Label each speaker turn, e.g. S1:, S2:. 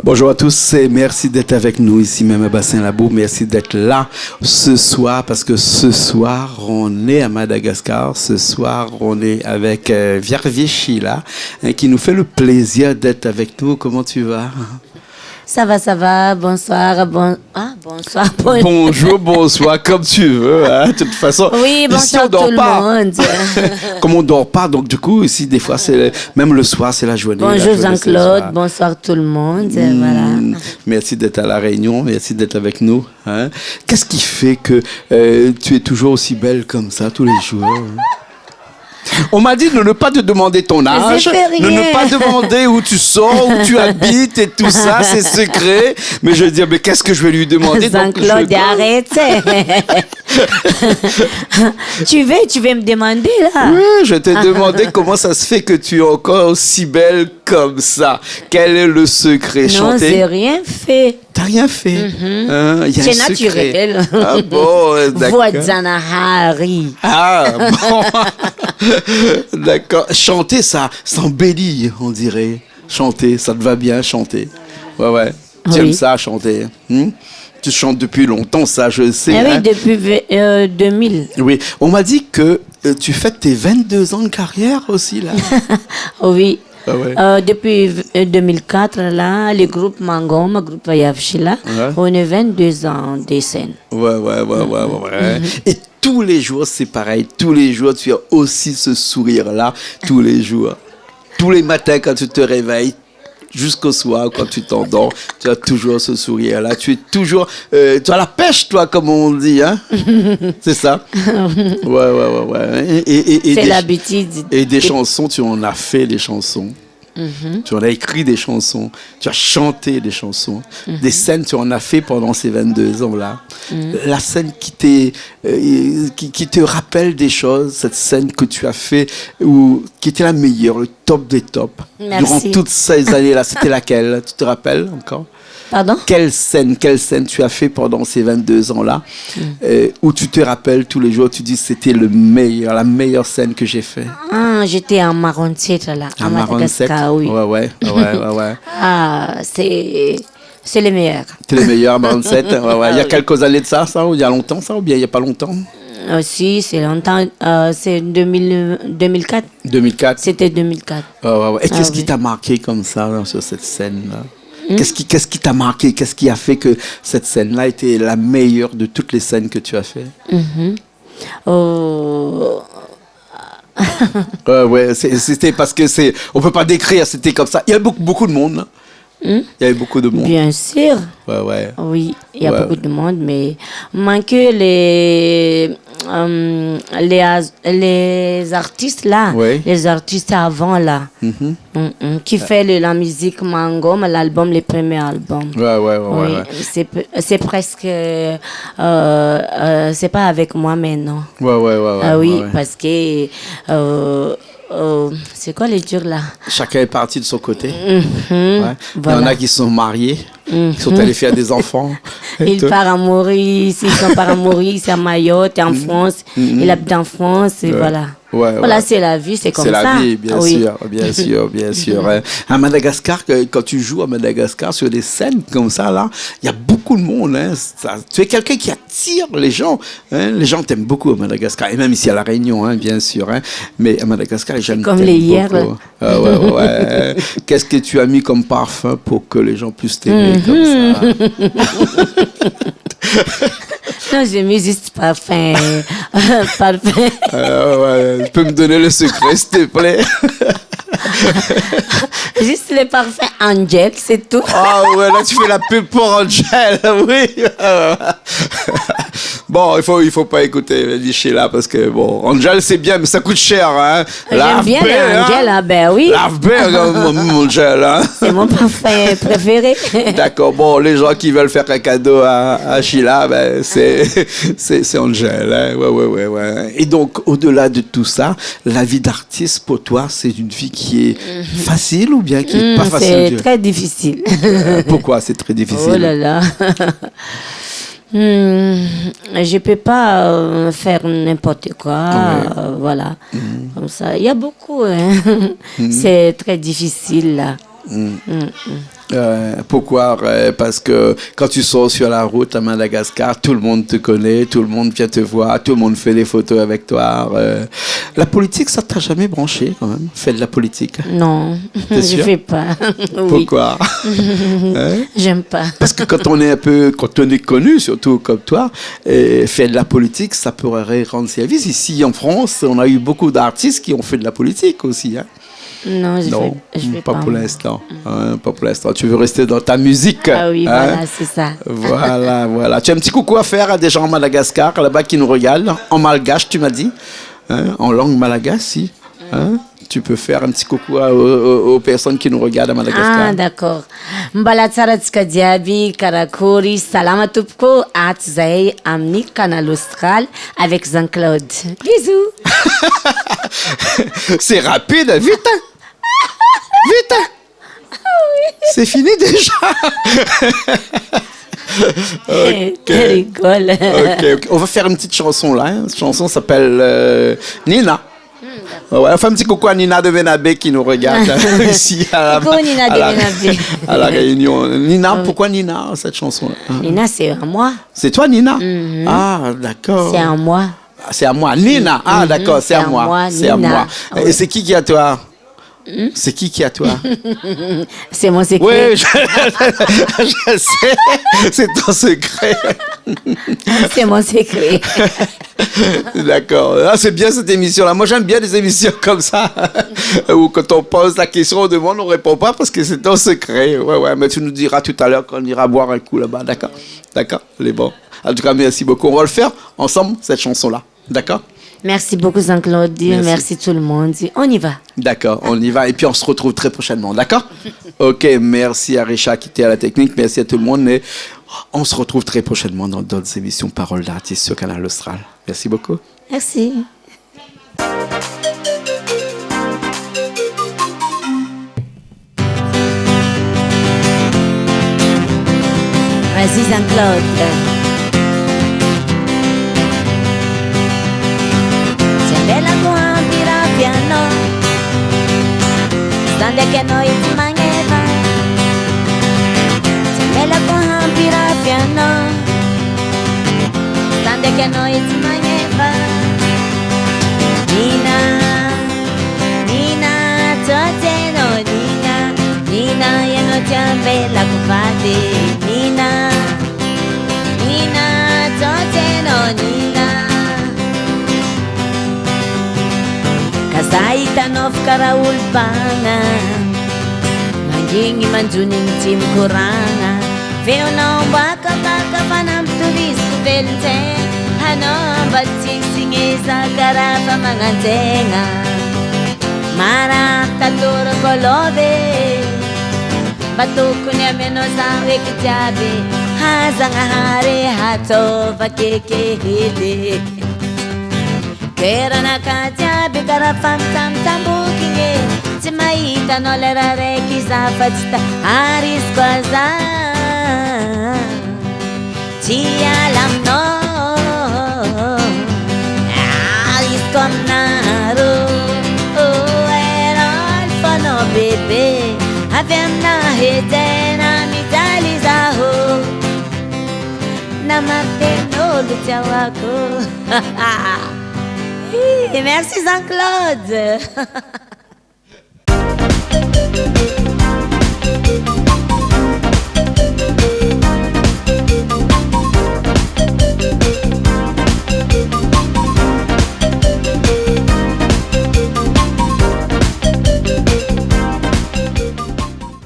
S1: Bonjour à tous et merci d'être avec nous ici même à Bassin-Labou. Merci d'être là ce soir parce que ce soir on est à Madagascar. Ce soir on est avec Viervier Sheila qui nous fait le plaisir d'être avec nous. Comment tu vas?
S2: Ça va, bonsoir, bonsoir.
S1: Bonjour, bonsoir, comme tu veux, hein, de toute façon.
S2: Oui, bonsoir
S1: ici, on dort
S2: tout
S1: pas.
S2: le monde.
S1: Comme on dort pas, donc du coup, ici, des fois, même le soir, c'est la journée.
S2: Bonjour Jean-Claude, bonsoir tout le monde, voilà.
S1: Merci d'être à La Réunion, merci d'être avec nous. Hein. Qu'est-ce qui fait que tu es toujours aussi belle comme ça tous les jours? Hein? On m'a dit de ne pas te demander ton âge, de ne pas demander où tu sors, où tu habites et tout ça, c'est secret. Mais je veux dire, mais qu'est-ce que je vais lui demander?
S2: Jean-Claude, arrête. Tu veux me demander là?
S1: Oui, je t'ai demandé comment ça se fait que tu es encore aussi belle comme ça. Quel est le secret?
S2: Non, j'ai rien fait.
S1: T'as rien fait.
S2: C'est naturel.
S1: Ah bon, d'accord.
S2: Voidzanahari.
S1: Ah bon. D'accord. Chanter, ça embellit, on dirait. Chanter, ça te va bien, chanter. Ouais. Tu aimes ça, chanter. Tu chantes depuis longtemps, ça, je sais.
S2: Oui, depuis 2000.
S1: Oui. On m'a dit que tu fêtes tes 22 ans de carrière aussi, là.
S2: Oui.
S1: Ah ouais.
S2: Depuis 2004, là, le groupe Mangom, le groupe Yavshila, on est 22 ans de scène.
S1: Ouais. Et tous les jours, c'est pareil. Tous les jours, tu as aussi ce sourire-là. Tous les jours. Tous les matins, quand tu te réveilles, jusqu'au soir, quand tu t'endors, tu as toujours ce sourire-là. Tu es toujours... tu as la pêche, toi, comme on dit. Hein? C'est ça? Ouais.
S2: C'est l'habitude.
S1: Et des chansons, tu en as fait des chansons. Tu en as écrit des chansons, tu as chanté des chansons, des scènes tu en as fait pendant ces 22 ans-là. La scène qui te rappelle des choses, cette scène que tu as fait, qui était la meilleure, le top des tops.
S2: Merci.
S1: Durant toutes ces années-là, c'était laquelle? Tu te rappelles encore?
S2: Pardon?
S1: Quelle scène tu as fait pendant ces 22 ans-là où tu te rappelles tous les jours, tu dis c'était la meilleure scène que j'ai fait?
S2: J'étais en Marron 7 là, à Madagascar, oui.
S1: Ouais.
S2: C'est les meilleurs.
S1: C'est les meilleurs, Marron 7. Ouais. Il y a quelques années de ça, ou il y a longtemps, ça, ou bien il n'y a pas longtemps?
S2: Si, c'est longtemps. C'est 2004.
S1: 2004.
S2: C'était 2004.
S1: Ouais. Et qu'est-ce qui t'a marqué comme ça là, sur cette scène-là? Qu'est-ce qui t'a marqué? Qu'est-ce qui a fait que cette scène-là était la meilleure de toutes les scènes que tu as fait? C'était parce que on peut pas décrire, c'était comme ça. Il y a beaucoup de monde. Hein? Il y avait beaucoup de monde.
S2: Bien sûr.
S1: Ouais.
S2: Oui, il y a beaucoup de monde, mais manquait les artistes là, les artistes avant là, qui fait la musique Mangom, l'album, les premiers albums.
S1: Ouais.
S2: C'est presque, c'est pas avec moi maintenant.
S1: Ouais.
S2: Parce que c'est quoi les durs là?
S1: Chacun est parti de son côté. Il y en a qui sont mariés, qui sont allés faire des enfants.
S2: Ils partent à Maurice, à Mayotte, en France. Il habite en France et voilà. Voilà, c'est la vie, c'est comme ça.
S1: C'est la vie, bien sûr. À Madagascar, quand tu joues à Madagascar sur des scènes comme ça, là, il y a beaucoup de monde. Hein. Tu es quelqu'un qui attire les gens. Hein. Les gens t'aiment beaucoup à Madagascar, et même ici à La Réunion, hein, bien sûr. Hein. Mais à Madagascar, les gens
S2: comme les hier.
S1: Ouais. Qu'est-ce que tu as mis comme parfum pour que les gens puissent t'aimer comme ça?
S2: Non, j'ai mis juste parfum.
S1: Tu peux me donner le secret, s'il te plaît?
S2: Juste les parfums Angel, c'est tout.
S1: Ah ouais, là tu fais la pub pour Angel, oui. Bon, il faut pas écouter Sheila parce que bon, Angel c'est bien, mais ça coûte cher, hein.
S2: J'aime bien Angel, hein? Ben oui.
S1: Mon Angel, hein.
S2: C'est mon parfum préféré.
S1: D'accord, bon, les gens qui veulent faire un cadeau à Sheila, ben c'est Angel, hein. Ouais. Et donc, au-delà de tout ça, la vie d'artiste pour toi, c'est une vie qui est facile ou bien qui est pas facile?
S2: C'est très difficile.
S1: Pourquoi c'est très difficile?
S2: Oh là là. Je peux pas faire n'importe quoi, voilà, comme ça. Il y a beaucoup, hein. C'est très difficile là.
S1: Pourquoi? Parce que quand tu sors sur la route à Madagascar, tout le monde te connaît, tout le monde vient te voir, tout le monde fait des photos avec toi. La politique, ça t'a jamais branché quand même? Fais de la politique?
S2: Non, je ne fais pas.
S1: Pourquoi?
S2: J'aime pas.
S1: Parce que quand on est connu, surtout comme toi, faire de la politique, ça pourrait rendre service. Ici en France, on a eu beaucoup d'artistes qui ont fait de la politique aussi. Hein?
S2: Non, je fais
S1: pas pour l'instant. Pas pour l'instant. Tu veux rester dans ta musique.
S2: Ah oui, voilà, c'est ça.
S1: Voilà. Tu as un petit coucou à faire à des gens en Madagascar, là-bas, qui nous regardent. En malgache, tu m'as dit. En langue malagasy, si. Tu peux faire un petit coucou aux personnes qui nous regardent à Madagascar.
S2: Ah, d'accord. Mbala tsara tsika diaby karakory salama tompoko ato zay amin'ny Canal Austral avec Jean-Claude. Bisous.
S1: C'est rapide, vite. Vite.
S2: Oui.
S1: C'est fini déjà.
S2: Okay. Tu rigoles.
S1: Ok. On va faire une petite chanson là. Cette chanson s'appelle Nina. Ouais, on fait un petit coucou à Nina de Benabé qui nous regarde ici à la Réunion. Nina, pourquoi Nina, cette chanson-là?
S2: Nina, c'est à moi.
S1: C'est toi, Nina? Ah, d'accord.
S2: C'est à moi.
S1: C'est à moi. Nina, ah, d'accord, c'est à moi. C'est à moi. Et c'est qui est à toi? C'est qui est à toi?
S2: C'est mon secret.
S1: Oui, je sais. C'est ton secret.
S2: C'est mon secret.
S1: D'accord. Ah, c'est bien cette émission-là. Moi, j'aime bien des émissions comme ça, où quand on pose la question, on demande, on ne répond pas parce que c'est ton secret. Ouais, mais tu nous diras tout à l'heure qu'on ira boire un coup là-bas. D'accord? D'accord? Elle est bon. En tout cas, merci beaucoup. On va le faire ensemble, cette chanson-là. D'accord?
S2: Merci beaucoup, Jean-Claude. Merci tout le monde. On y va.
S1: D'accord, on y va. Et puis, on se retrouve très prochainement. D'accord? Ok, merci à Richard qui était à la technique. Merci à tout le monde. Et on se retrouve très prochainement dans d'autres émissions Paroles d'artistes sur Canal Austral. Merci beaucoup.
S2: Merci. Vas-y, Jean-Claude. Stande che noi ti mangiava, se me la compira piano. Stande che noi ti mangiava, Nina, Nina, toteno Nina, Nina, io non ti bella compate, Nina, Nina, toteno Nina. Kasaita nof karaul banga mangingi manjuning tim kuranga veo no baka panam turis kubelte hano batsing singeza karapa mangantenga mara tatoro kolobe batukunya menosawe kitabe hazanga hare hato vakeke hede Kera na kaja bigara fam tam tambukinge Timaita no lerare kizafatita Aris kwaza Tialam no Aris komnaro Erol fono bebe Avem na hedena mitalizaho Namate no luchawako Et merci Jean-Claude.